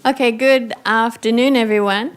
Okay, good afternoon, everyone.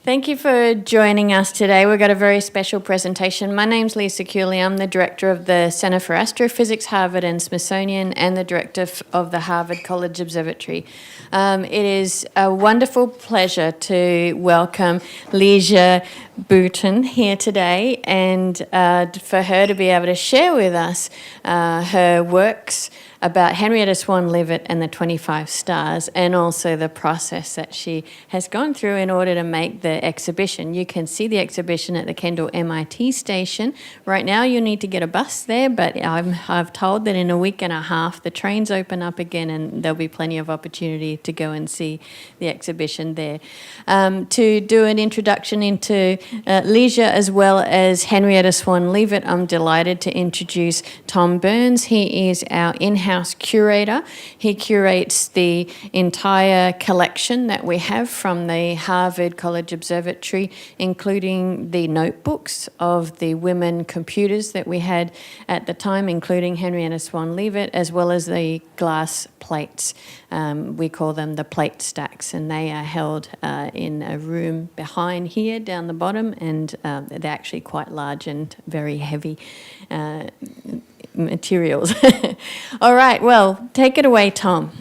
Thank you for joining us today. We've got a very special presentation. My name's Lisa Cooley. I'm the director of the Center for Astrophysics, Harvard and Smithsonian, and the director of the Harvard College Observatory. It is a wonderful pleasure to welcome Ligia Bouton here today, and for her to be able to share with us her works about Henrietta Swan Leavitt and the 25 stars, and also the process that she has gone through in order to make the exhibition. You can see the exhibition at the Kendall MIT station. Right now you need to get a bus there, but I've told that in a week and a half the trains open up again and there'll be plenty of opportunity to go and see the exhibition there. To do an introduction into Ligia as well as Henrietta Swan Leavitt, I'm delighted to introduce Tom Burns. He is our in-house curator. He curates the entire collection that we have from the Harvard College Observatory, including the notebooks of the women computers that we had at the time, including Henrietta Swan Leavitt, as well as the glass plates. We call them the plate stacks, and they are held in a room behind here down the bottom, and they're actually quite large and very heavy materials. All right, well, take it away, Tom.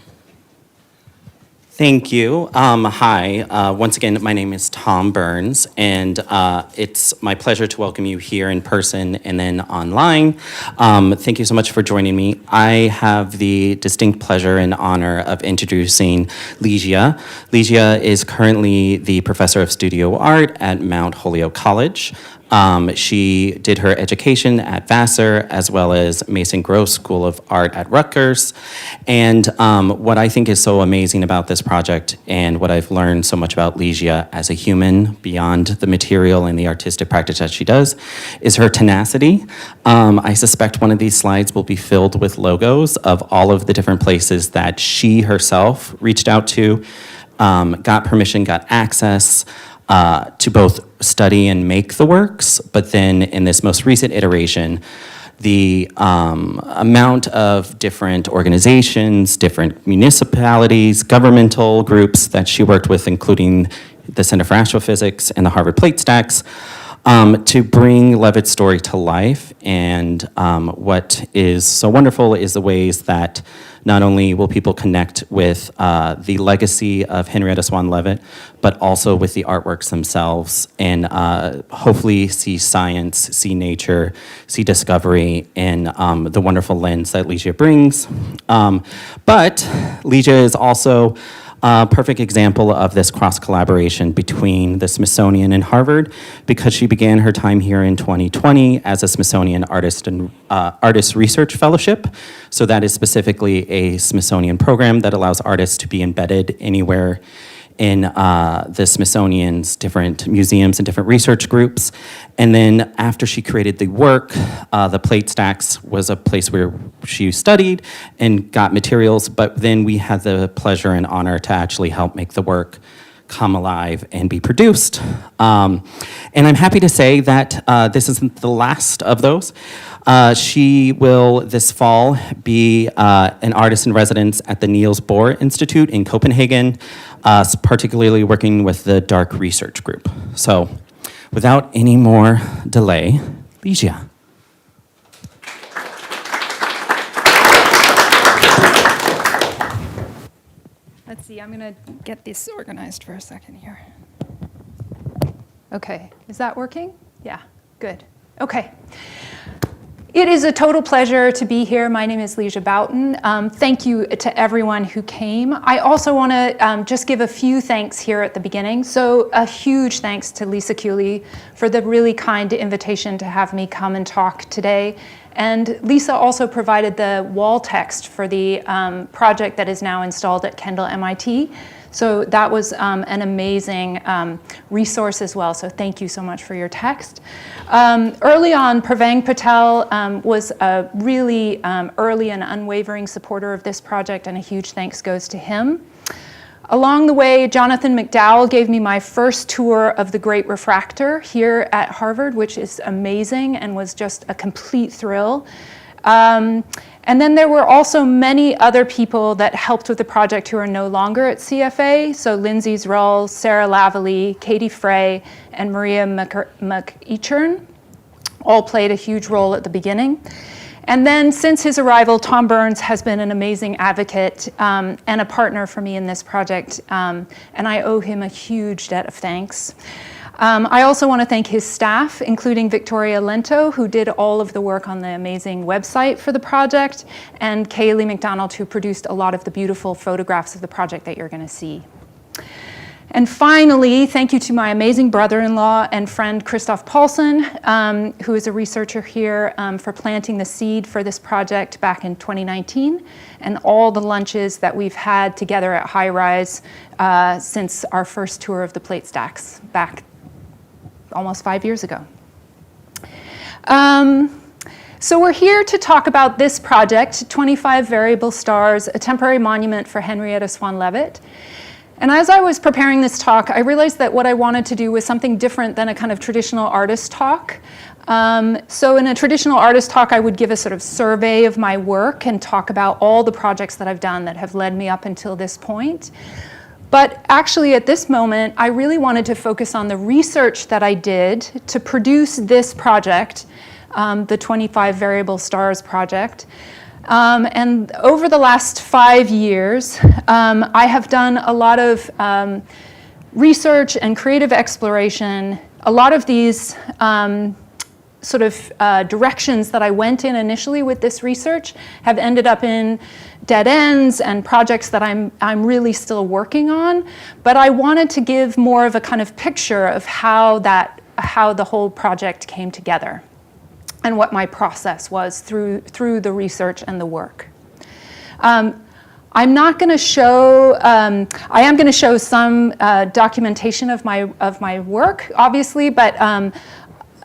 Thank you. Hi, once again, my name is Tom Burns, and it's my pleasure to welcome you here in person and then online. Thank you so much for joining me. I have the distinct pleasure and honor of introducing Ligia. Ligia is currently the professor of studio art at Mount Holyoke College. She did her education at Vassar as well as Mason Gross School of Art at Rutgers. And what I think is so amazing about this project and what I've learned so much about Ligia as a human beyond the material and the artistic practice that she does is her tenacity. I suspect one of these slides will be filled with logos of all of the different places that she herself reached out to, got permission, got access, to both study and make the works, but then in this most recent iteration, the amount of different organizations, different municipalities, governmental groups that she worked with, including the Center for Astrophysics and the Harvard Plate Stacks, to bring Leavitt's story to life. And what is so wonderful is the ways that not only will people connect with the legacy of Henrietta Swan Leavitt, but also with the artworks themselves, and hopefully see science, see nature, see discovery in the wonderful lens that Ligia brings. But Ligia is also a perfect example of this cross-collaboration between the Smithsonian and Harvard, because she began her time here in 2020 as a Smithsonian Artist Research Fellowship. So that is specifically a Smithsonian program that allows artists to be embedded anywhere in the Smithsonian's different museums and different research groups. And then after she created the work, the plate stacks was a place where she studied and got materials, but then we had the pleasure and honor to actually help make the work come alive and be produced. And I'm happy to say that this isn't the last of those. She will this fall be an artist in residence at the Niels Bohr Institute in Copenhagen, particularly working with the Dark Research Group. So without any more delay, Ligia. Let's see, I'm gonna get this organized for a second here. Okay, is that working? Yeah, good. Okay. It is a total pleasure to be here. My name is Ligia Bouton. Thank you to everyone who came. I also want to just give a few thanks here at the beginning. So a huge thanks to Lisa Cooley for the really kind invitation to have me come and talk today. And Lisa also provided the wall text for the project that is now installed at Kendall MIT. So that was an amazing resource as well. So thank you so much for your text. Early on, Pravang Patel was a really early and unwavering supporter of this project, and a huge thanks goes to him. Along the way, Jonathan McDowell gave me my first tour of the Great Refractor here at Harvard, which is amazing and was just a complete thrill. And then there were also many other people that helped with the project who are no longer at CFA. So Lindsay Zrull, Sarah Lavallee, Katie Frey, and Maria McEachern all played a huge role at the beginning. And then since his arrival, Tom Burns has been an amazing advocate and a partner for me in this project, and I owe him a huge debt of thanks. I also want to thank his staff, including Victoria Lento, who did all of the work on the amazing website for the project, and Kaylee McDonald, who produced a lot of the beautiful photographs of the project that you're going to see. And finally, thank you to my amazing brother-in-law and friend, Christoph Paulsen, who is a researcher here for planting the seed for this project back in 2019, and all the lunches that we've had together at High Rise since our first tour of the plate stacks back almost 5 years ago. So we're here to talk about this project, 25 Variable Stars, a temporary monument for Henrietta Swan Leavitt. And as I was preparing this talk, I realized that what I wanted to do was something different than a kind of traditional artist talk. So in a traditional artist talk, I would give a sort of survey of my work and talk about all the projects that I've done that have led me up until this point. But actually at this moment, I really wanted to focus on the research that I did to produce this project, the 25 Variable Stars project. And over the last 5 years, I have done a lot of research and creative exploration. A lot of these sort of directions that I went in initially with this research have ended up in dead ends and projects that I'm really still working on. But I wanted to give more of a kind of picture of how the whole project came together, and what my process was through the research and the work. I'm not going to show. I am going to show some documentation of my work, obviously, but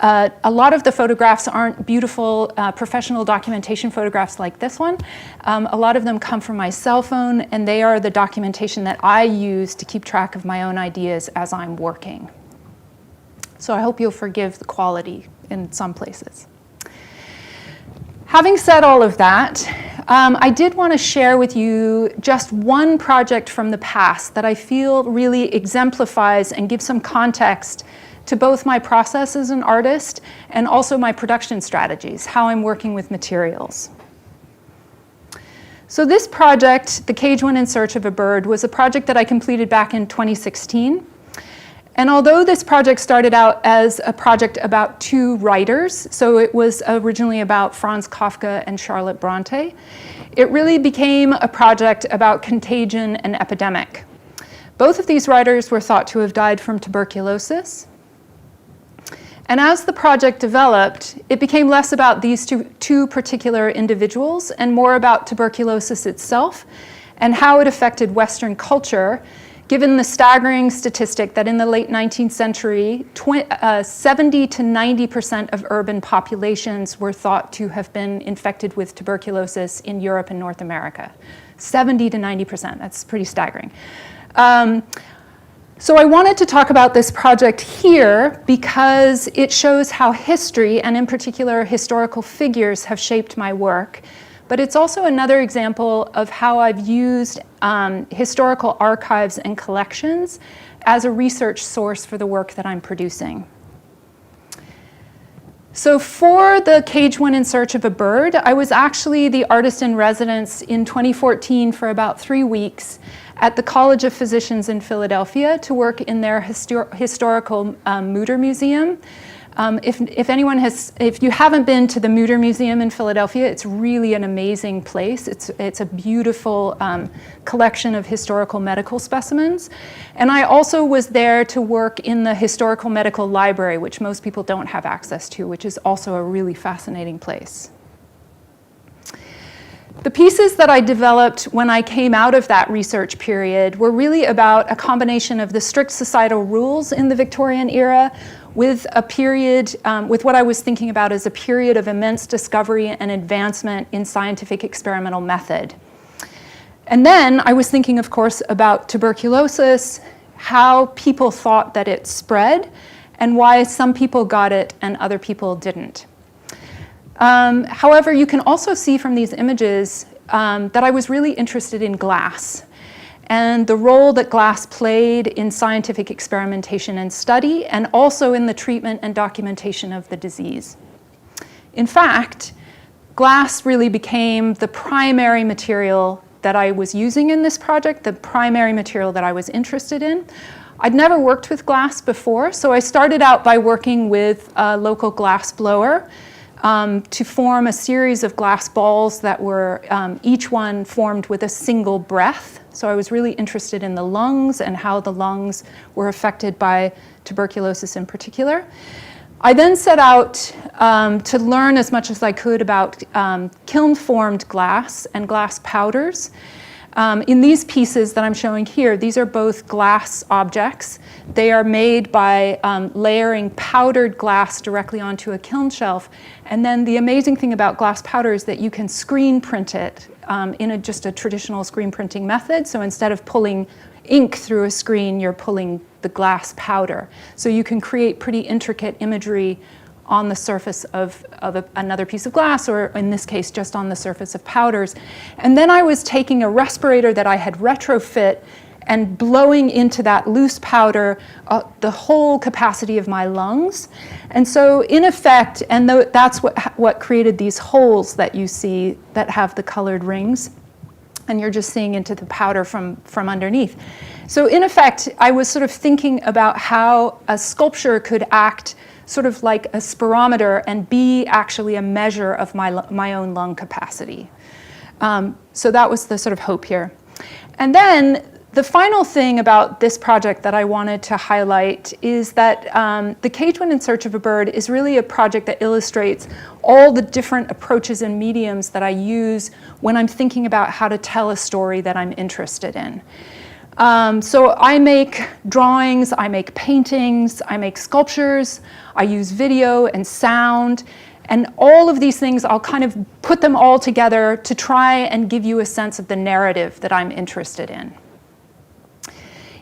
a lot of the photographs aren't beautiful professional documentation photographs like this one. A lot of them come from my cell phone, and they are the documentation that I use to keep track of my own ideas as I'm working. So I hope you'll forgive the quality in some places. Having said all of that, I did want to share with you just one project from the past that I feel really exemplifies and gives some context to both my process as an artist and also my production strategies, how I'm working with materials. So this project, The Cage Went in Search of a Bird, was a project that I completed back in 2016. And although this project started out as a project about 2 writers, so it was originally about Franz Kafka and Charlotte Bronte, it really became a project about contagion and epidemic. Both of these writers were thought to have died from tuberculosis. And as the project developed, it became less about these two particular individuals and more about tuberculosis itself and how it affected Western culture, given the staggering statistic that in the late 19th century, 70 to 90% of urban populations were thought to have been infected with tuberculosis in Europe and North America. 70 to 90%, that's pretty staggering. So I wanted to talk about this project here because it shows how history, and in particular historical figures, have shaped my work. But it's also another example of how I've used historical archives and collections as a research source for the work that I'm producing. So for The Cage Went in Search of a Bird, I was actually the artist in residence in 2014 for about 3 weeks at the College of Physicians in Philadelphia to work in their historical Mutter Museum. If you haven't been to the Mutter Museum in Philadelphia, it's really an amazing place. It's a beautiful collection of historical medical specimens. And I also was there to work in the Historical Medical Library, which most people don't have access to, which is also a really fascinating place. The pieces that I developed when I came out of that research period were really about a combination of the strict societal rules in the Victorian era with a period, with what I was thinking about as a period of immense discovery and advancement in scientific experimental method. And then I was thinking, of course, about tuberculosis, how people thought that it spread, and why some people got it and other people didn't. However, you can also see from these images that I was really interested in glass and the role that glass played in scientific experimentation and study, and also in the treatment and documentation of the disease. In fact, glass really became the primary material that I was using in this project, the primary material that I was interested in. I'd never worked with glass before, so I started out by working with a local glass blower to form a series of glass balls that were each one formed with a single breath. So I was really interested in the lungs and how the lungs were affected by tuberculosis in particular. I then set out to learn as much as I could about kiln-formed glass and glass powders. In these pieces that I'm showing here, these are both glass objects. They are made by layering powdered glass directly onto a kiln shelf. And then the amazing thing about glass powder is that you can screen print it in just a traditional screen printing method. So instead of pulling ink through a screen, you're pulling the glass powder. So you can create pretty intricate imagery on the surface of another piece of glass, or in this case, just on the surface of powders. And then I was taking a respirator that I had retrofit and blowing into that loose powder the whole capacity of my lungs. And so in effect, and that's what created these holes that you see that have the colored rings, and you're just seeing into the powder from underneath. So in effect, I was sort of thinking about how a sculpture could act sort of like a spirometer and be actually a measure of my own lung capacity. So that was the sort of hope here. And then the final thing about this project that I wanted to highlight is that the Cage When in Search of a Bird is really a project that illustrates all the different approaches and mediums that I use when I'm thinking about how to tell a story that I'm interested in. So I make drawings, I make paintings, I make sculptures, I use video and sound, and all of these things, I'll kind of put them all together to try and give you a sense of the narrative that I'm interested in.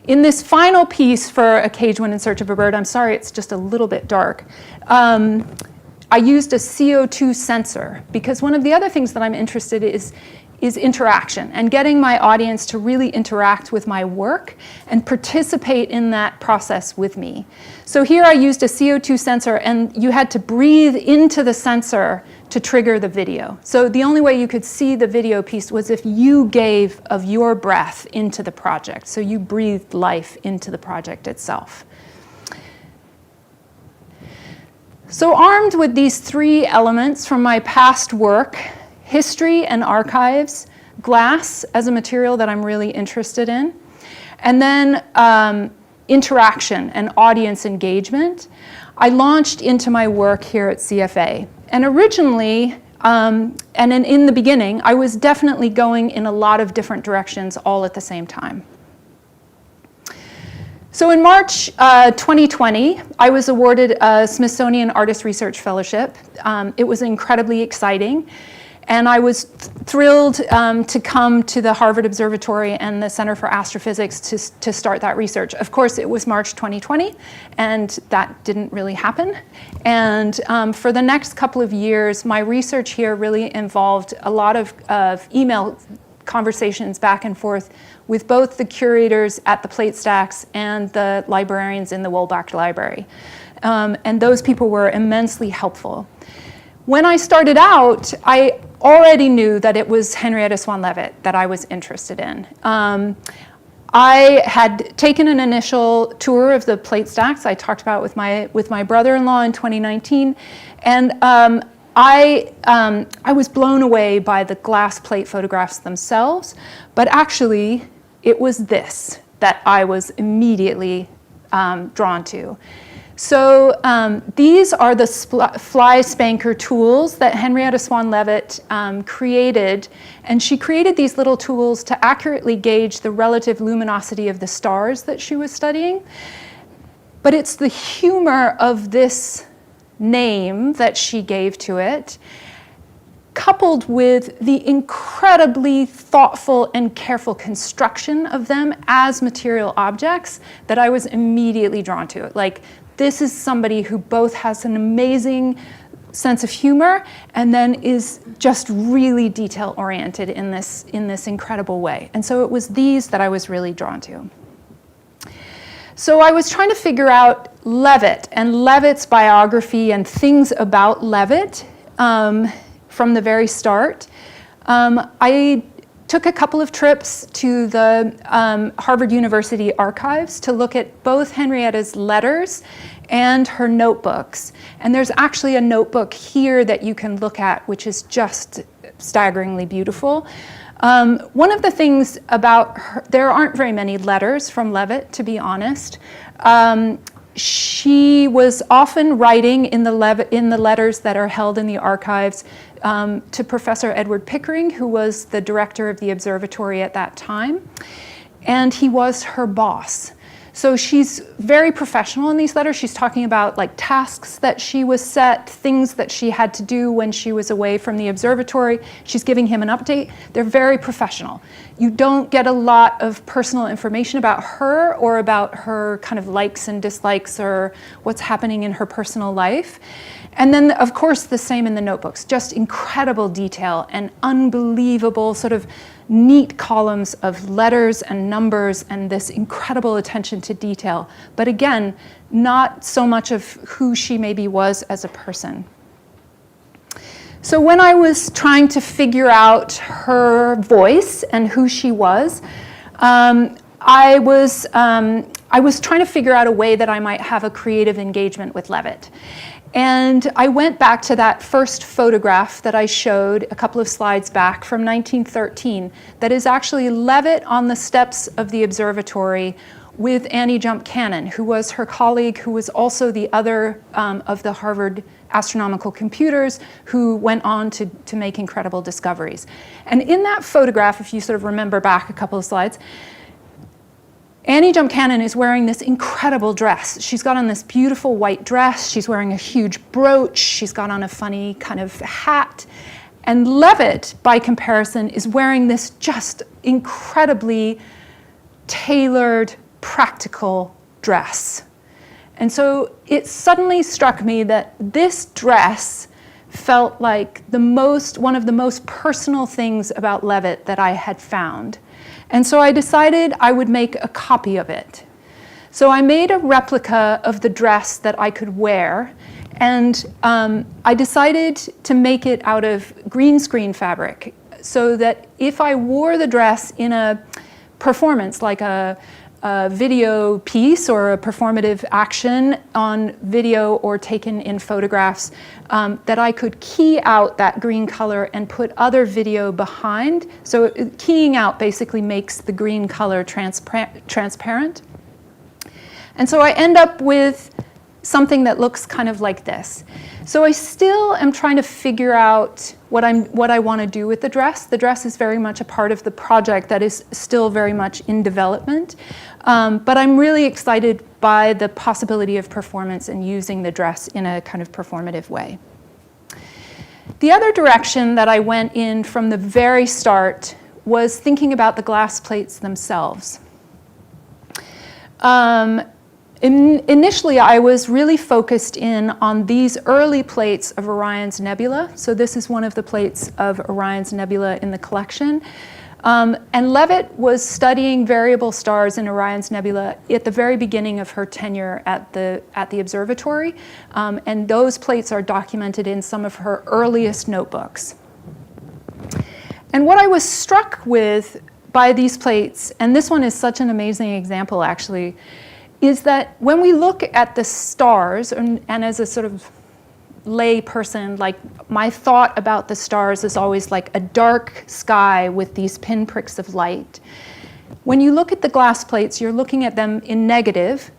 In this final piece for A Cage When in Search of a Bird, I'm sorry, it's just a little bit dark, I used a CO2 sensor, because one of the other things that I'm interested in is interaction and getting my audience to really interact with my work and participate in that process with me. So here I used a CO2 sensor, and you had to breathe into the sensor to trigger the video. So the only way you could see the video piece was if you gave of your breath into the project. So you breathed life into the project itself. So armed with these three elements from my past work, history and archives, glass as a material that I'm really interested in, and then interaction and audience engagement, I launched into my work here at CFA. And originally, and in the beginning, I was definitely going in a lot of different directions all at the same time. So in March 2020, I was awarded a Smithsonian Artist Research Fellowship. It was incredibly exciting. And I was thrilled to come to the Harvard Observatory and the Center for Astrophysics to start that research. Of course, it was March 2020, and that didn't really happen. And for the next couple of years, my research here really involved a lot of email conversations back and forth with both the curators at the plate stacks and the librarians in the Woolbach Library. And those people were immensely helpful. When I started out, I already knew that it was Henrietta Swan Leavitt that I was interested in. I had taken an initial tour of the plate stacks I talked about with my brother-in-law in 2019, and I was blown away by the glass plate photographs themselves, but actually it was this that I was immediately drawn to. So these are the fly spanker tools that Henrietta Swan Leavitt created, and she created these little tools to accurately gauge the relative luminosity of the stars that she was studying. But it's the humor of this name that she gave to it, coupled with the incredibly thoughtful and careful construction of them as material objects, that I was immediately drawn to. Like, this is somebody who both has an amazing sense of humor, and then is just really detail-oriented in this incredible way. And so it was these that I was really drawn to. So I was trying to figure out Leavitt and Leavitt's biography and things about Leavitt from the very start. I took a couple of trips to the Harvard University archives to look at both Henrietta's letters and her notebooks. And there's actually a notebook here that you can look at, which is just staggeringly beautiful. One of the things about her, there aren't very many letters from Leavitt, to be honest. She was often writing in the letters that are held in the archives to Professor Edward Pickering, who was the director of the observatory at that time, and he was her boss. So she's very professional in these letters. She's talking about like tasks that she was set, things that she had to do when she was away from the observatory. She's giving him an update. They're very professional. You don't get a lot of personal information about her or about her kind of likes and dislikes or what's happening in her personal life. And then, of course, the same in the notebooks, just incredible detail and unbelievable sort of neat columns of letters and numbers and this incredible attention to detail. But again, not so much of who she maybe was as a person. So when I was trying to figure out her voice and who she was, I was trying to figure out a way that I might have a creative engagement with Leavitt. And I went back to that first photograph that I showed a couple of slides back from 1913 that is actually Leavitt on the steps of the observatory with Annie Jump Cannon, who was her colleague, who was also the other of the Harvard astronomical computers who went on to make incredible discoveries. And in that photograph, if you sort of remember back a couple of slides, Annie Jump Cannon is wearing this incredible dress. She's got on this beautiful white dress. She's wearing a huge brooch. She's got on a funny kind of hat. And Leavitt, by comparison, is wearing this just incredibly tailored, practical dress. And so it suddenly struck me that this dress felt like one of the most personal things about Leavitt that I had found. And so I decided I would make a copy of it. So I made a replica of the dress that I could wear, and I decided to make it out of green screen fabric so that if I wore the dress in a performance, like a video piece or a performative action on video or taken in photographs, that I could key out that green color and put other video behind. So keying out basically makes the green color transparent. And so I end up with something that looks kind of like this. So I still am trying to figure out what I want to do with the dress. The dress is very much a part of the project that is still very much in development. But I'm really excited by the possibility of performance and using the dress in a kind of performative way. The other direction that I went in from the very start was thinking about the glass plates themselves. Initially, I was really focused in on these early plates of Orion's Nebula. So this is one of the plates of Orion's Nebula in the collection. And Leavitt was studying variable stars in Orion's Nebula at the very beginning of her tenure at the observatory. And those plates are documented in some of her earliest notebooks. And what I was struck with by these plates, and this one is such an amazing example actually, is that when we look at the stars, and as a sort of lay person, like my thought about the stars is always like a dark sky with these pinpricks of light. When you look at the glass plates, you're looking at them in negative,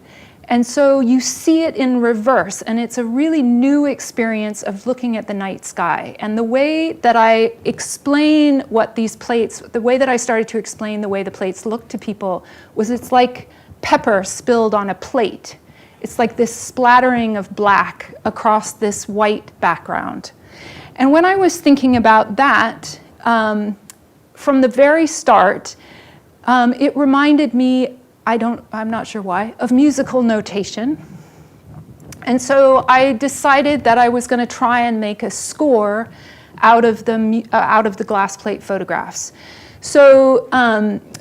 and so you see it in reverse, and it's a really new experience of looking at the night sky. And the way that I explain what these plates, the way that I started to explain the way the plates look to people was it's like pepper spilled on a plate. It's like this splattering of black across this white background. And when I was thinking about that, from the very start, it reminded me, I'm not sure why, of musical notation. And so I decided that I was going to try and make a score out of the glass plate photographs. So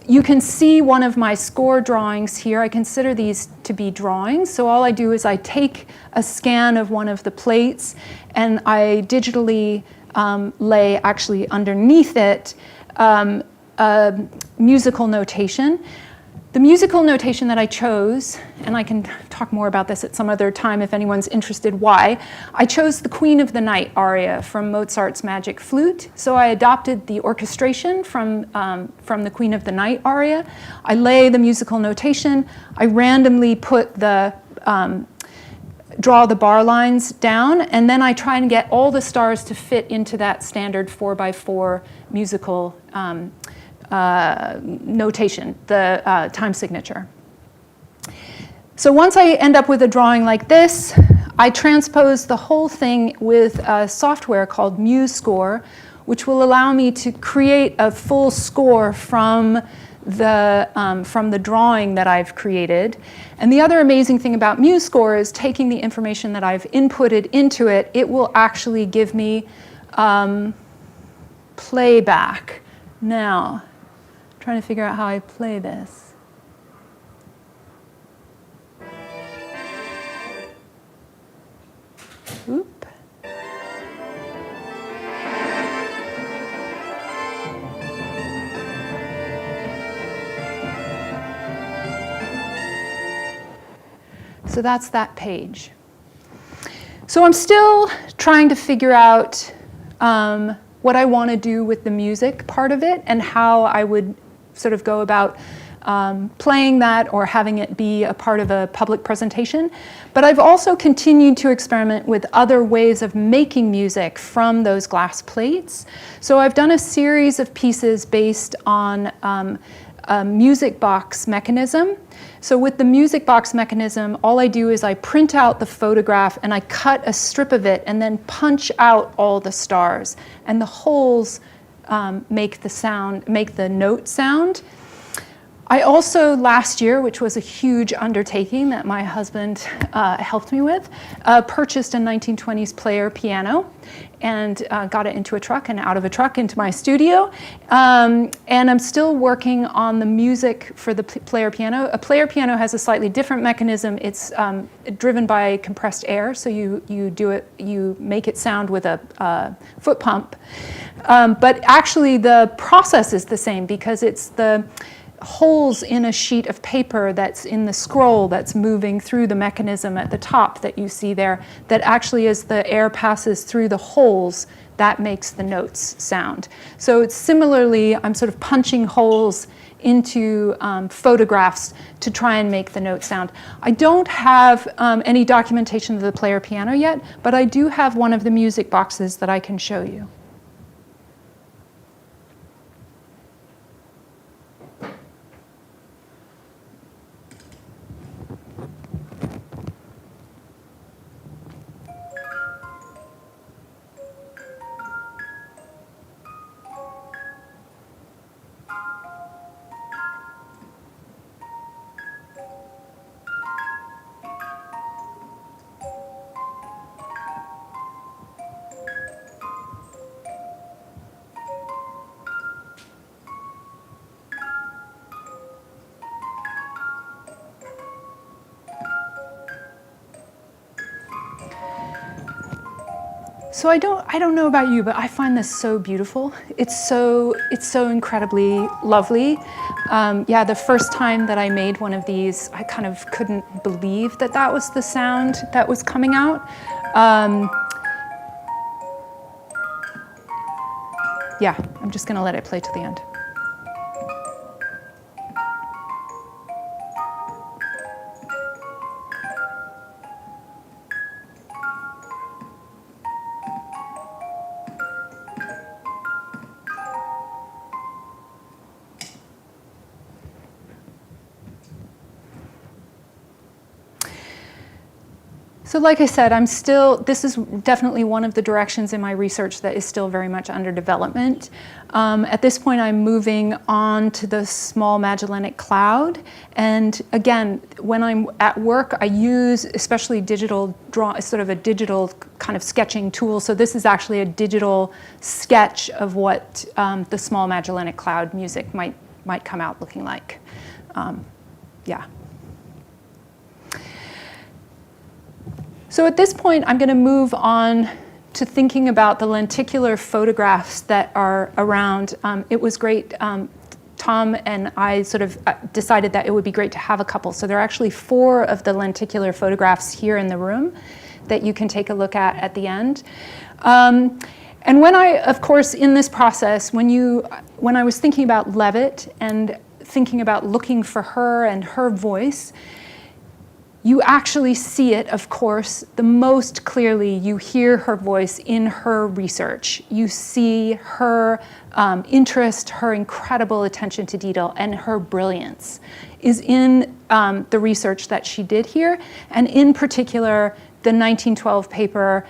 you can see one of my score drawings here. I consider these to be drawings. So all I do is I take a scan of one of the plates and I digitally lay actually underneath it a musical notation. The musical notation that I chose, and I can talk more about this at some other time if anyone's interested why, I chose the Queen of the Night aria from Mozart's Magic Flute. So I adopted the orchestration from the Queen of the Night aria. I lay the musical notation. I randomly put draw the bar lines down, and then I try and get all the stars to fit into that standard 4x4 musical notation, the time signature. So once I end up with a drawing like this, I transpose the whole thing with a software called MuseScore, which will allow me to create a full score from the drawing that I've created. And the other amazing thing about MuseScore is taking the information that I've inputted into it, it will actually give me playback. Now, trying to figure out how I play this. Oop. So that's that page. So I'm still trying to figure out what I want to do with the music part of it and how I would sort of go about playing that or having it be a part of a public presentation. But I've also continued to experiment with other ways of making music from those glass plates. So I've done a series of pieces based on a music box mechanism. So with the music box mechanism, all I do is I print out the photograph and I cut a strip of it and then punch out all the stars. And the holes make the note sound. I also, last year, which was a huge undertaking that my husband helped me with, purchased a 1920s player piano and got it into a truck and out of a truck into my studio. And I'm still working on the music for the player piano. A player piano has a slightly different mechanism. It's driven by compressed air, so you make it sound with a foot pump. But actually the process is the same because it's the holes in a sheet of paper that's in the scroll that's moving through the mechanism at the top that you see there, that actually as the air passes through the holes, that makes the notes sound. So it's similarly, I'm sort of punching holes into photographs to try and make the note sound. I don't have any documentation of the player piano yet, but I do have one of the music boxes that I can show you. So I don't know about you, but I find this so beautiful. It's so incredibly lovely. Yeah, the first time that I made one of these, I kind of couldn't believe that that was the sound that was coming out. Yeah, I'm just gonna let it play to the end. So like I said, this is definitely one of the directions in my research that is still very much under development. At this point, I'm moving on to the small Magellanic Cloud. And again, when I'm at work, I use especially sort of a digital kind of sketching tool. So this is actually a digital sketch of what the small Magellanic Cloud music might come out looking like. Yeah. So at this point, I'm going to move on to thinking about the lenticular photographs that are around. It was great. Tom and I sort of decided that it would be great to have a couple. So there are actually 4 of the lenticular photographs here in the room that you can take a look at the end. And when of course, in this process, when I was thinking about Leavitt and thinking about looking for her and her voice, you actually see it, of course, the most clearly. You hear her voice in her research. You see her interest, her incredible attention to detail, and her brilliance is in the research that she did here, and in particular, the 1912 paper,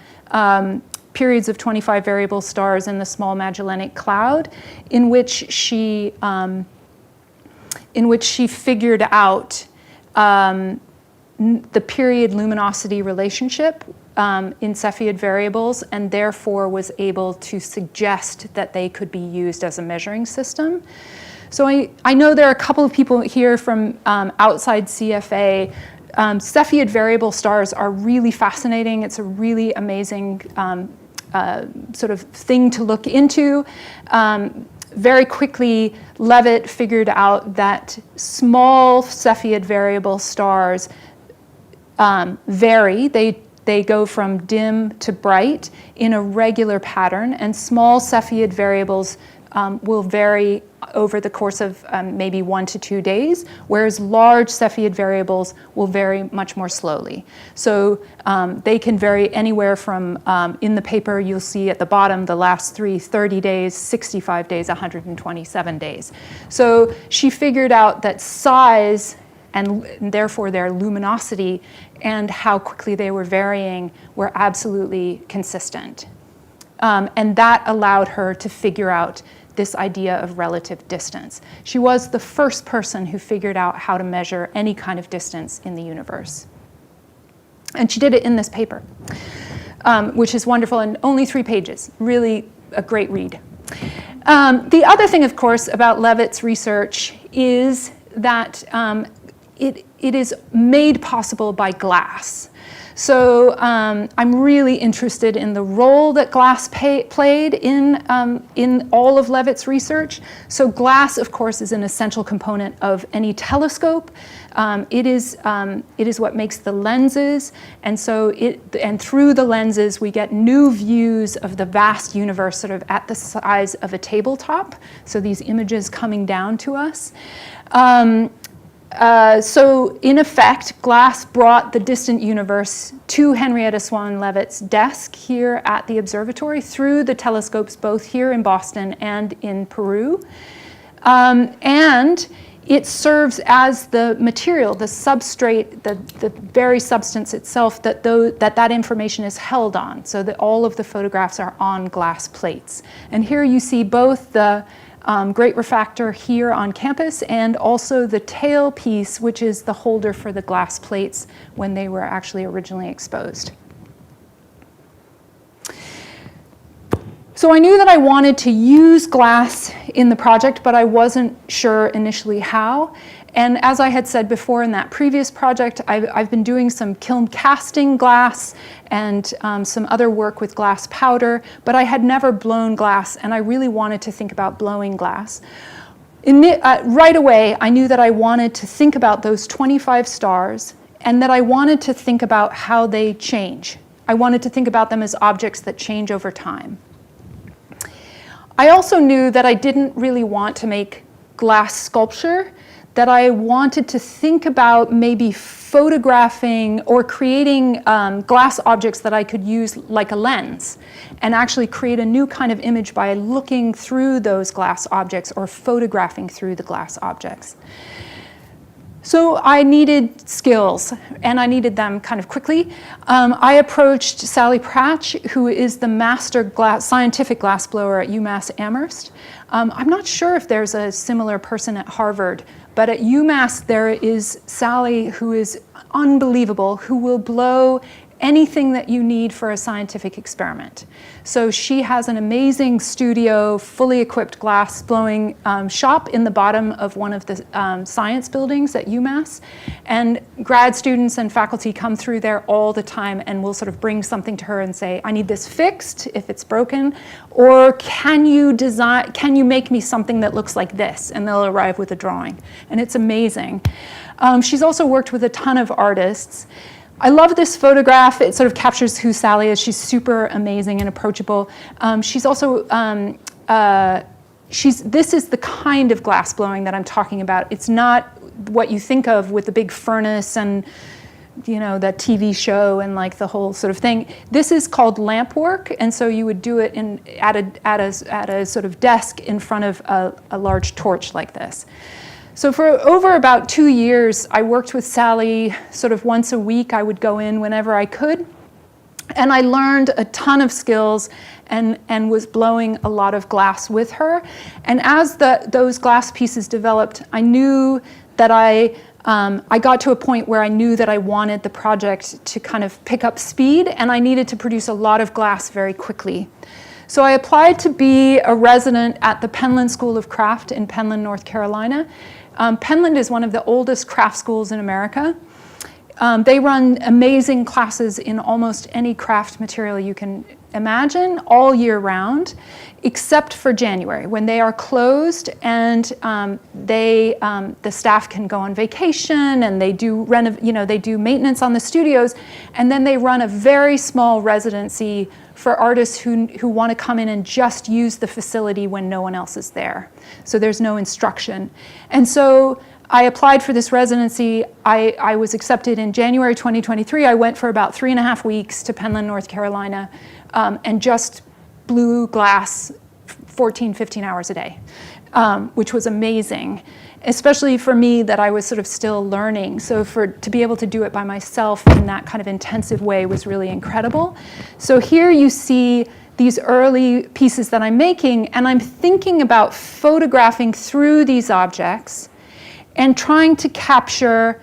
Periods of 25 Variable Stars in the Small Magellanic Cloud, in which she figured out the period luminosity relationship in Cepheid variables, and therefore was able to suggest that they could be used as a measuring system. So I know there are a couple of people here from outside CFA. Cepheid variable stars are really fascinating. It's a really amazing sort of thing to look into. Very quickly, Leavitt figured out that small Cepheid variable stars vary. They go from dim to bright in a regular pattern, and small Cepheid variables will vary over the course of maybe 1 to 2 days, whereas large Cepheid variables will vary much more slowly. So they can vary anywhere from, in the paper you'll see at the bottom, the last 30 days, 65 days, 127 days. So she figured out that size and therefore their luminosity and how quickly they were varying were absolutely consistent. And that allowed her to figure out this idea of relative distance. She was the first person who figured out how to measure any kind of distance in the universe. And she did it in this paper, which is wonderful, and only 3 pages, really a great read. The other thing, of course, about Leavitt's research is that it is made possible by glass. So I'm really interested in the role that glass played in all of Leavitt's research. So glass, of course, is an essential component of any telescope. It is what makes the lenses, and so through the lenses we get new views of the vast universe, sort of at the size of a tabletop. So these images coming down to us. So in effect, glass brought the distant universe to Henrietta Swan Leavitt's desk here at the observatory through the telescopes both here in Boston and in Peru. And it serves as the material, the substrate, the very substance itself that information is held on, so that all of the photographs are on glass plates. And here you see both the great refractor here on campus and also the tail piece, which is the holder for the glass plates when they were actually originally exposed. So I knew that I wanted to use glass in the project, but I wasn't sure initially how. And as I had said before in that previous project, I've been doing some kiln casting glass and some other work with glass powder, but I had never blown glass, and I really wanted to think about blowing glass. Right away, I knew that I wanted to think about those 25 stars, and that I wanted to think about how they change. I wanted to think about them as objects that change over time. I also knew that I didn't really want to make glass sculpture, that I wanted to think about maybe photographing or creating glass objects that I could use like a lens, and actually create a new kind of image by looking through those glass objects or photographing through the glass objects. So I needed skills, and I needed them kind of quickly. I approached Sally Pratch, who is the master scientific glassblower at UMass Amherst. I'm not sure if there's a similar person at Harvard, but at UMass there is Sally, who is unbelievable, who will blow anything that you need for a scientific experiment. So she has an amazing studio, fully equipped glass blowing shop in the bottom of one of the science buildings at UMass. And grad students and faculty come through there all the time and will sort of bring something to her and say, I need this fixed if it's broken, or can you make me something that looks like this? And they'll arrive with a drawing. And it's amazing. She's also worked with a ton of artists. I love this photograph. It sort of captures who Sally is. She's super amazing and approachable. She's also, this is the kind of glass blowing that I'm talking about. It's not what you think of with the big furnace and, you know, that TV show and like the whole sort of thing. This is called lamp work, and so you would do it at a sort of desk in front of a large torch like this. So for over about 2 years, I worked with Sally sort of once a week. I would go in whenever I could. And I learned a ton of skills and was blowing a lot of glass with her. And as those glass pieces developed, I knew that I got to a point where I knew that I wanted the project to kind of pick up speed, and I needed to produce a lot of glass very quickly. So I applied to be a resident at the Penland School of Craft in Penland, North Carolina. Penland is one of the oldest craft schools in America. They run amazing classes in almost any craft material you can imagine all year round, except for January, when they are closed and the staff can go on vacation and they do they do maintenance on the studios, and then they run a very small residency for artists who want to come in and just use the facility when no one else is there. So there's no instruction. And so I applied for this residency. I was accepted in January 2023. I went for about 3.5 weeks to Penland, North Carolina, and just blew glass 14, 15 hours a day, which was amazing, especially for me that I was sort of still learning. So to be able to do it by myself in that kind of intensive way was really incredible. So here you see these early pieces that I'm making, and I'm thinking about photographing through these objects and trying to capture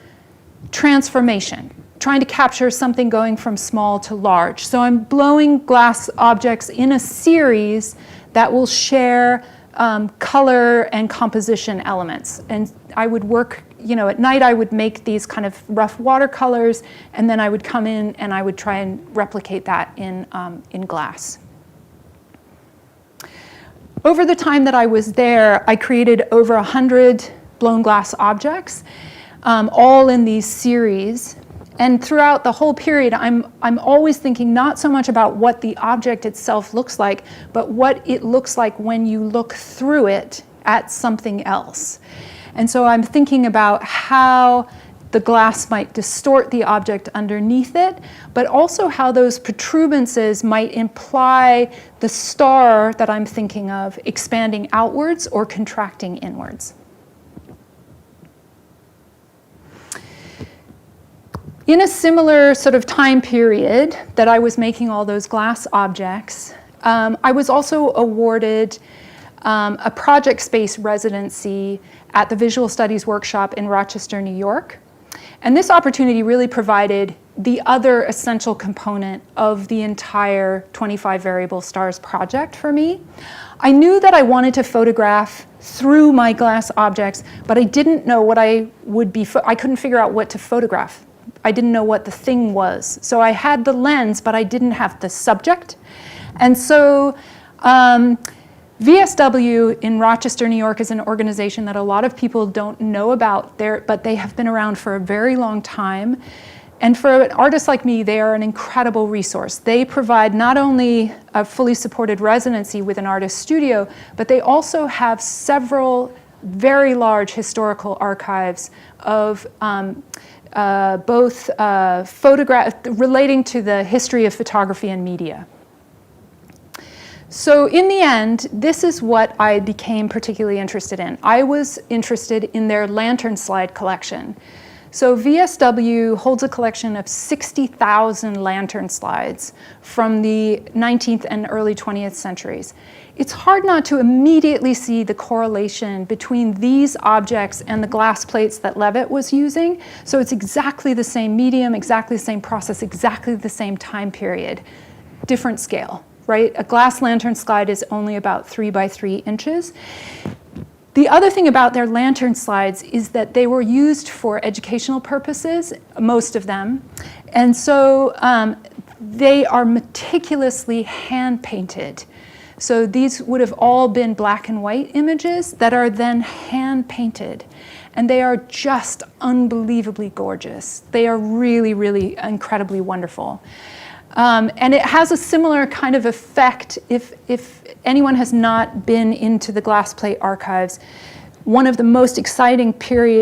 transformation, trying to capture something going from small to large. So I'm blowing glass objects in a series that will share color and composition elements. And I would work, at night I would make these kind of rough watercolors, and then I would come in and I would try and replicate that in glass. Over the time that I was there, I created over 100 blown glass objects, all in these series. And throughout the whole period, I'm always thinking not so much about what the object itself looks like, but what it looks like when you look through it at something else. And so I'm thinking about how the glass might distort the object underneath it, but also how those protuberances might imply the star that I'm thinking of expanding outwards or contracting inwards. In a similar sort of time period that I was making all those glass objects, I was also awarded a project space residency at the Visual Studies Workshop in Rochester, New York. And this opportunity really provided the other essential component of the entire 25 Variable Stars project for me. I knew that I wanted to photograph through my glass objects, but I didn't know what I would be, I couldn't figure out what to photograph. I didn't know what the thing was. So I had the lens, but I didn't have the subject. And so VSW in Rochester, New York is an organization that a lot of people don't know about, but they have been around for a very long time. And for an artist like me, they are an incredible resource. They provide not only a fully supported residency with an artist studio, but they also have several very large historical archives of both relating to the history of photography and media. So in the end, this is what I became particularly interested in. I was interested in their lantern slide collection. So VSW holds a collection of 60,000 lantern slides from the 19th and early 20th centuries. It's hard not to immediately see the correlation between these objects and the glass plates that Leavitt was using. So it's exactly the same medium, exactly the same process, exactly the same time period, different scale, right? A glass lantern slide is only about 3 by 3 inches. The other thing about their lantern slides is that they were used for educational purposes, most of them. And so they are meticulously hand painted. So these would have all been black and white images that are then hand painted. And they are just unbelievably gorgeous. They are really, really incredibly wonderful. And it has a similar kind of effect if anyone has not been into the glass plate archives. One of the most exciting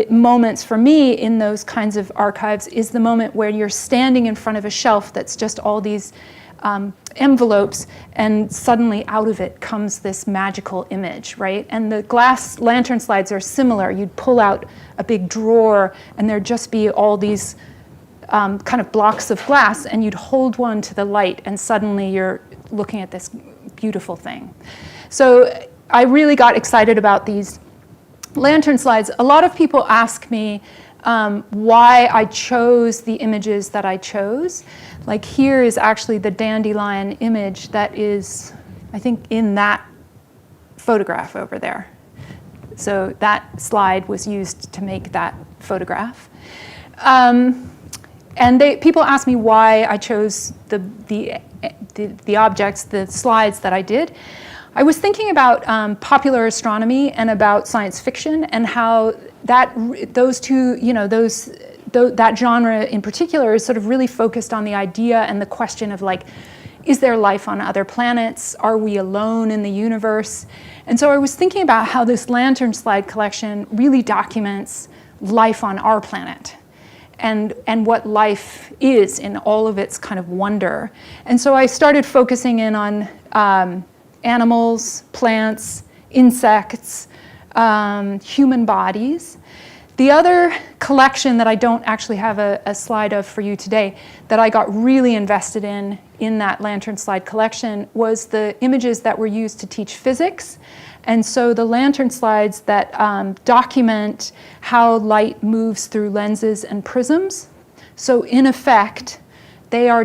moments for me in those kinds of archives is the moment where you're standing in front of a shelf that's just all these envelopes, and suddenly out of it comes this magical image, right? And the glass lantern slides are similar. You'd pull out a big drawer, and there'd just be all these kind of blocks of glass, and you'd hold one to the light, and suddenly you're looking at this beautiful thing. So I really got excited about these lantern slides. A lot of people ask me why I chose the images that I chose. Like here is actually the dandelion image that is, I think, in that photograph over there. So that slide was used to make that photograph. And people ask me why I chose the objects, the slides that I did. I was thinking about popular astronomy and about science fiction, and how those two, that genre in particular is sort of really focused on the idea and the question of, like, is there life on other planets? Are we alone in the universe? And so I was thinking about how this lantern slide collection really documents life on our planet, and what life is in all of its kind of wonder. And so I started focusing in on animals, plants, insects, human bodies. The other collection that I don't actually have a slide of for you today, that I got really invested in that lantern slide collection, was the images that were used to teach physics. And so the lantern slides that document how light moves through lenses and prisms. So in effect, they are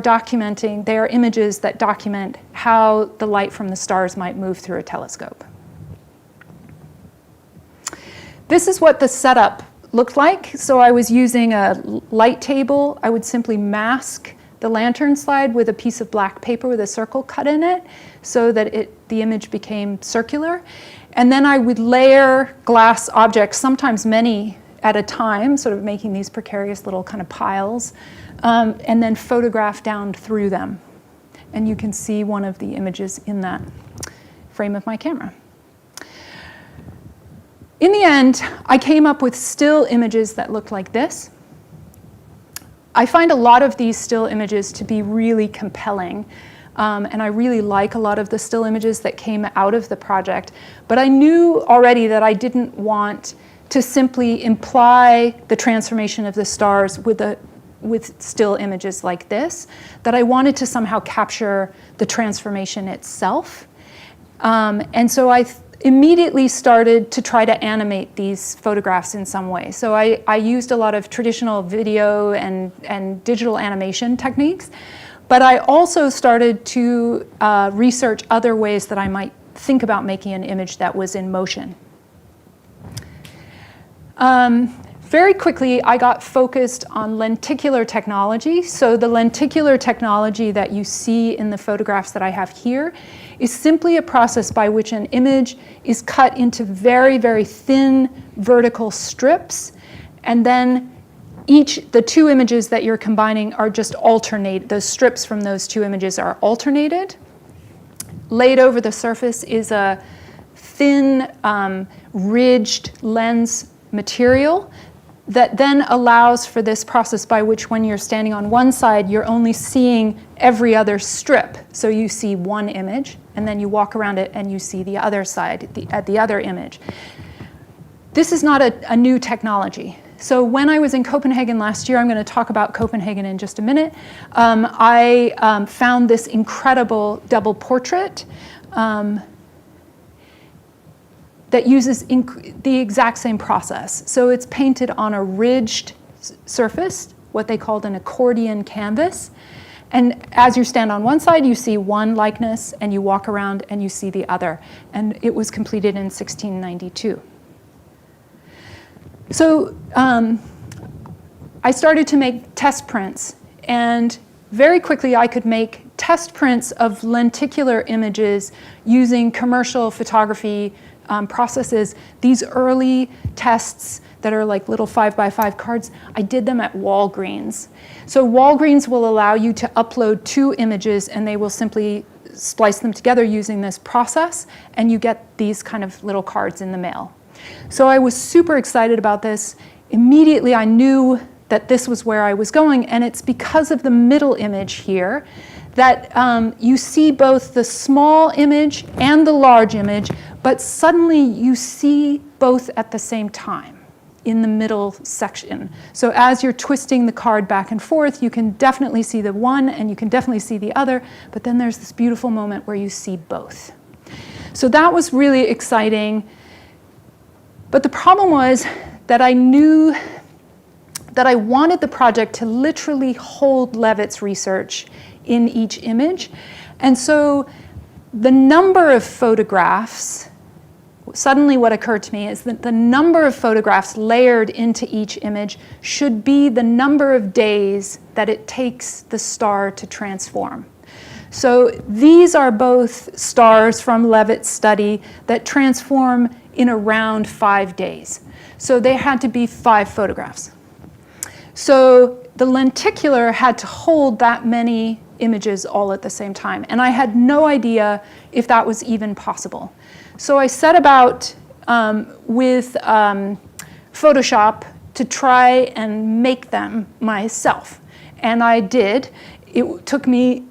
images that document how the light from the stars might move through a telescope. This is what the setup looked like. So I was using a light table. I would simply mask the lantern slide with a piece of black paper with a circle cut in it, so that the image became circular. And then I would layer glass objects, sometimes many at a time, sort of making these precarious little kind of piles, and then photograph down through them. And you can see one of the images in that frame of my camera. In the end, I came up with still images that looked like this. I find a lot of these still images to be really compelling, and I really like a lot of the still images that came out of the project. But I knew already that I didn't want to simply imply the transformation of the stars with still images like this, that I wanted to somehow capture the transformation itself. And so I immediately started to try to animate these photographs in some way. So I used a lot of traditional video and digital animation techniques, but I also started to research other ways that I might think about making an image that was in motion. Very quickly, I got focused on lenticular technology. So the lenticular technology that you see in the photographs that I have here is simply a process by which an image is cut into very, very thin vertical strips, and then the two images that you're combining are just alternate. The strips from those two images are alternated. Laid over the surface is a thin, ridged lens material that then allows for this process by which when you're standing on one side, you're only seeing every other strip. So you see one image, and then you walk around it and you see the other side at the other image. This is not a new technology. So when I was in Copenhagen last year, I'm going to talk about Copenhagen in just a minute, I found this incredible double portrait that uses the exact same process. So it's painted on a ridged surface, what they called an accordion canvas. And as you stand on one side, you see one likeness, and you walk around and you see the other. And it was completed in 1692. So I started to make test prints, and very quickly I could make test prints of lenticular images using commercial photography processes. These early tests that are like little 5x5 cards, I did them at Walgreens. So Walgreens will allow you to upload 2 images, and they will simply splice them together using this process, and you get these kind of little cards in the mail. So I was super excited about this. Immediately I knew that this was where I was going, and it's because of the middle image here that you see both the small image and the large image, but suddenly you see both at the same time in the middle section. So as you're twisting the card back and forth, you can definitely see the one and you can definitely see the other, but then there's this beautiful moment where you see both. So that was really exciting. But the problem was that I knew that I wanted the project to literally hold Leavitt's research in each image. And so the number of photographs, suddenly what occurred to me is that the number of photographs layered into each image should be the number of days that it takes the star to transform. So these are both stars from Leavitt's study that transform in around 5 days. So they had to be 5 photographs. So the lenticular had to hold that many images all at the same time. And I had no idea if that was even possible. So I set about with Photoshop to try and make them myself. And I did. It took me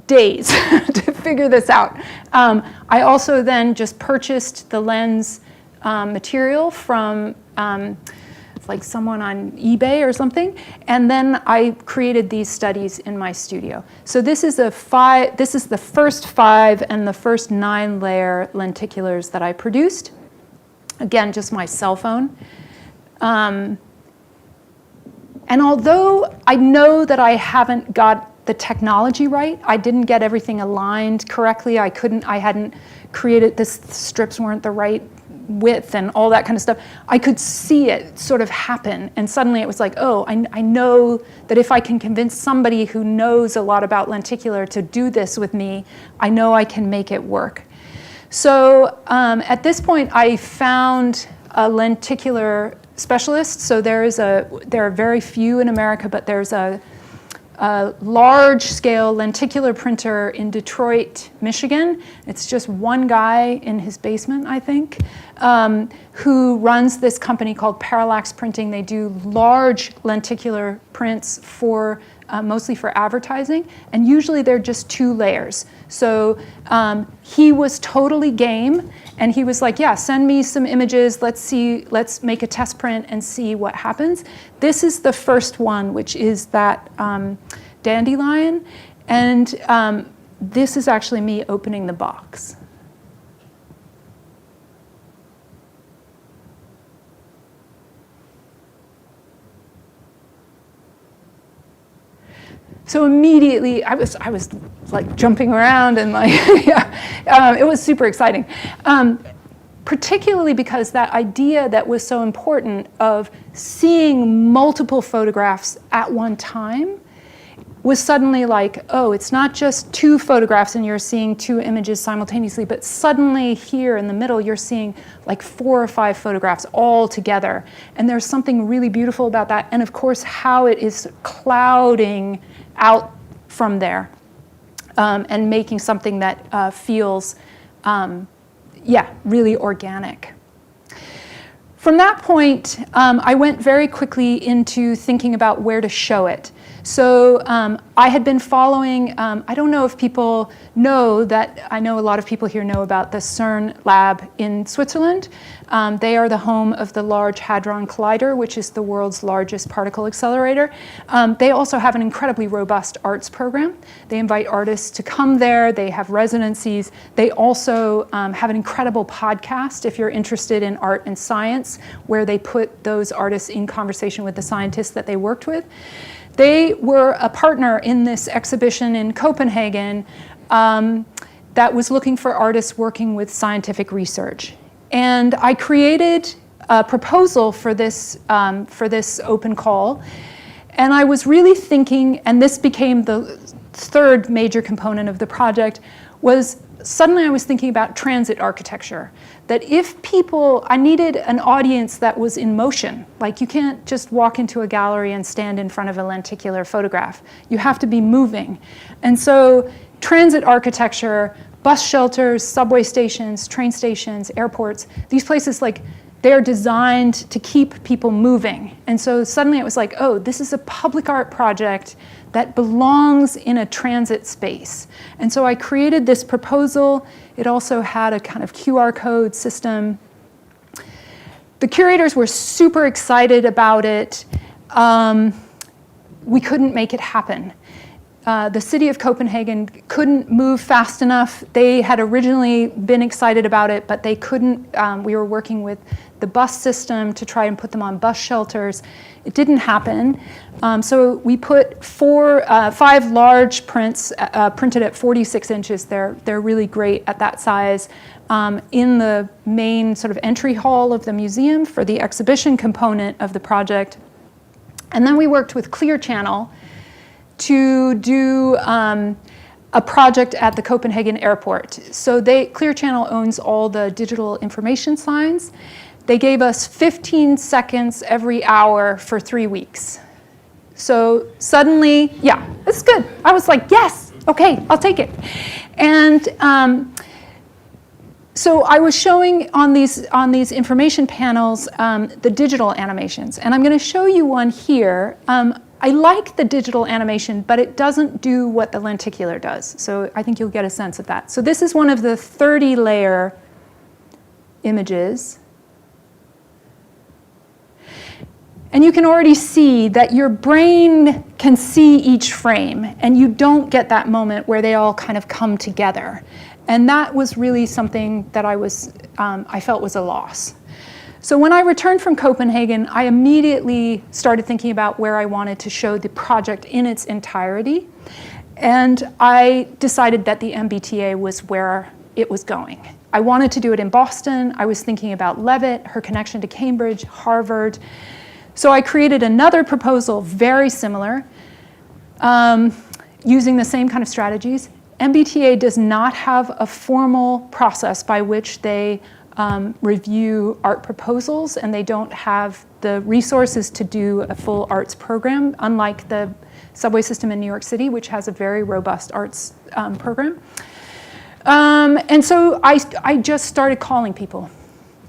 days to figure this out. I also then just purchased the lens material from like someone on eBay or something, and then I created these studies in my studio. So this is the first 5 and the first 9 layer lenticulars that I produced. Again, just my cell phone. And although I know that I haven't got the technology right, I didn't get everything aligned correctly. I hadn't created, the strips weren't the right width and all that kind of stuff. I could see it sort of happen, and suddenly it was like, oh, I know that if I can convince somebody who knows a lot about lenticular to do this with me, I know I can make it work. So at this point, I found a lenticular specialist. So there are very few in America, but there's a large-scale lenticular printer in Detroit, Michigan. It's just one guy in his basement, I think, who runs this company called Parallax Printing. They do large lenticular prints for mostly for advertising, and usually they're just 2 layers. So he was totally game, and he was like, yeah, send me some images, let's make a test print and see what happens. This is the first one, which is that dandelion, and this is actually me opening the box. So immediately, I was like jumping around and like, yeah, it was super exciting. Particularly because that idea that was so important of seeing multiple photographs at one time was suddenly like, oh, it's not just 2 photographs and you're seeing 2 images simultaneously, but suddenly here in the middle, you're seeing like 4 or 5 photographs all together. And there's something really beautiful about that. And of course, how it is clouding out from there and making something that feels, really organic. From that point, I went very quickly into thinking about where to show it. So I had been following, I don't know if people know that, I know a lot of people here know about the CERN lab in Switzerland. They are the home of the Large Hadron Collider, which is the world's largest particle accelerator. They also have an incredibly robust arts program. They invite artists to come there. They have residencies. They also have an incredible podcast, if you're interested in art and science, where they put those artists in conversation with the scientists that they worked with. They were a partner in this exhibition in Copenhagen that was looking for artists working with scientific research. And I created a proposal for this open call. And I was really thinking, and this became the third major component of the project, was suddenly I was thinking about transit architecture. That if people, I needed an audience that was in motion. Like you can't just walk into a gallery and stand in front of a lenticular photograph. You have to be moving. And so transit architecture, bus shelters, subway stations, train stations, airports, these places, like they're designed to keep people moving. And so suddenly it was like, oh, this is a public art project that belongs in a transit space. And so I created this proposal. It also had a kind of QR code system. The curators were super excited about it. We couldn't make it happen. The city of Copenhagen couldn't move fast enough. They had originally been excited about it, but they couldn't. We were working with the bus system to try and put them on bus shelters. It didn't happen. So we put 5 large prints printed at 46 inches. They're really great at that size in the main sort of entry hall of the museum for the exhibition component of the project. And then we worked with Clear Channel to do a project at the Copenhagen airport. So Clear Channel owns all the digital information signs. They gave us 15 seconds every hour for 3 weeks. So suddenly, yeah, it's good. I was like, yes, okay, I'll take it. And so I was showing on these information panels the digital animations. And I'm going to show you one here. I like the digital animation, but it doesn't do what the lenticular does. So I think you'll get a sense of that. So this is one of the 30-layer images. And you can already see that your brain can see each frame, and you don't get that moment where they all kind of come together. And that was really something that I felt was a loss. So when I returned from Copenhagen, I immediately started thinking about where I wanted to show the project in its entirety. And I decided that the MBTA was where it was going. I wanted to do it in Boston. I was thinking about Leavitt, her connection to Cambridge, Harvard. So I created another proposal very similar, using the same kind of strategies. MBTA does not have a formal process by which they review art proposals, and they don't have the resources to do a full arts program, unlike the subway system in New York City, which has a very robust arts program. And so I just started calling people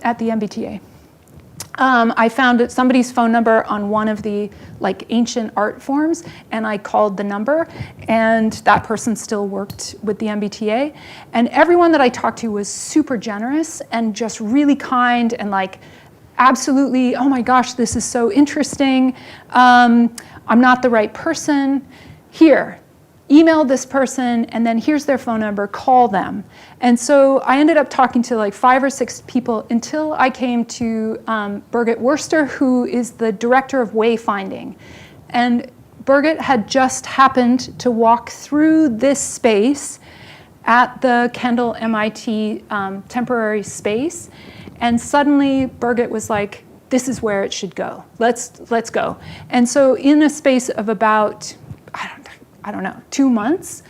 at the MBTA. I found somebody's phone number on one of the ancient art forms, and I called the number, and that person still worked with the MBTA. And everyone that I talked to was super generous and just really kind and absolutely, oh my gosh, this is so interesting. I'm not the right person. Here, email this person, and then here's their phone number, call them. And so I ended up talking to 5 or 6 people until I came to Birgit Wurster, who is the director of wayfinding. And Birgit had just happened to walk through this space at the Kendall MIT temporary space. And suddenly Birgit was like, this is where it should go. Let's go. And so in a space of about, I don't know, 2 months,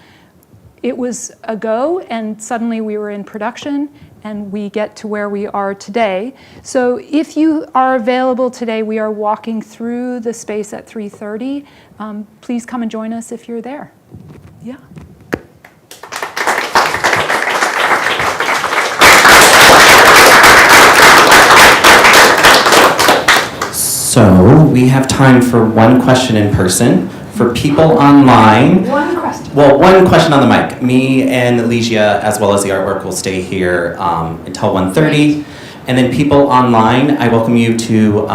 it was a go, and suddenly we were in production, and we get to where we are today. So if you are available today, we are walking through the space at 3:30. Please come and join us if you're there. Yeah. So we have time for one question in person. For people online, One question. well, one question on the mic. Me and Ligia, as well as the artwork, will stay here until 1:30. And then people online, I welcome you to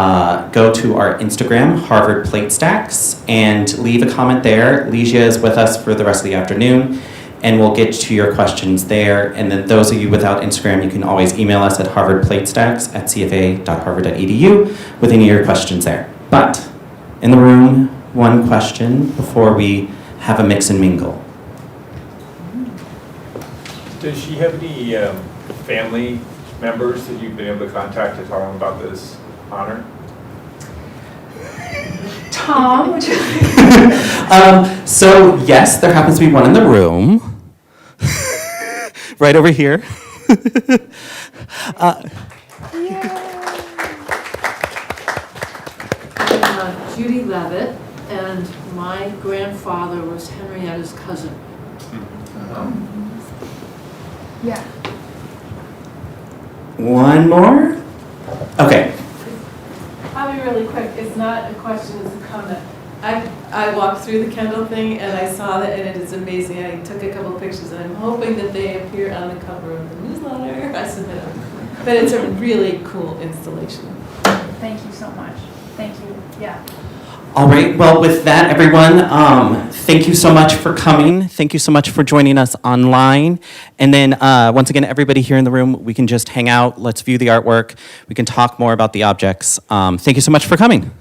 go to our Instagram, Harvard Plate Stacks, and leave a comment there. Ligia is with us for the rest of the afternoon, and we'll get to your questions there. And then those of you without Instagram, you can always email us at harvardplatestacks@cfa.harvard.edu with any of your questions there. But in the room, one question before we have a mix and mingle. Does she have any family members that you've been able to contact to tell them about this honor? Tom, would you? So yes, there happens to be one in the room, right over here. Judy Leavitt, and my grandfather was Henrietta's cousin. Yeah. One more? Okay. I'll be really quick. It's not a question, it's a comment. I walked through the Kendall thing and I saw that, and it is amazing. I took a couple of pictures and I'm hoping that they appear on the cover of the newsletter. I submit them. But it's a really cool installation. Thank you so much. Thank you. Yeah. All right. Well, with that, everyone, thank you so much for coming. Thank you so much for joining us online. And then, once again, everybody here in the room, we can just hang out. Let's view the artwork. We can talk more about the objects. Thank you so much for coming.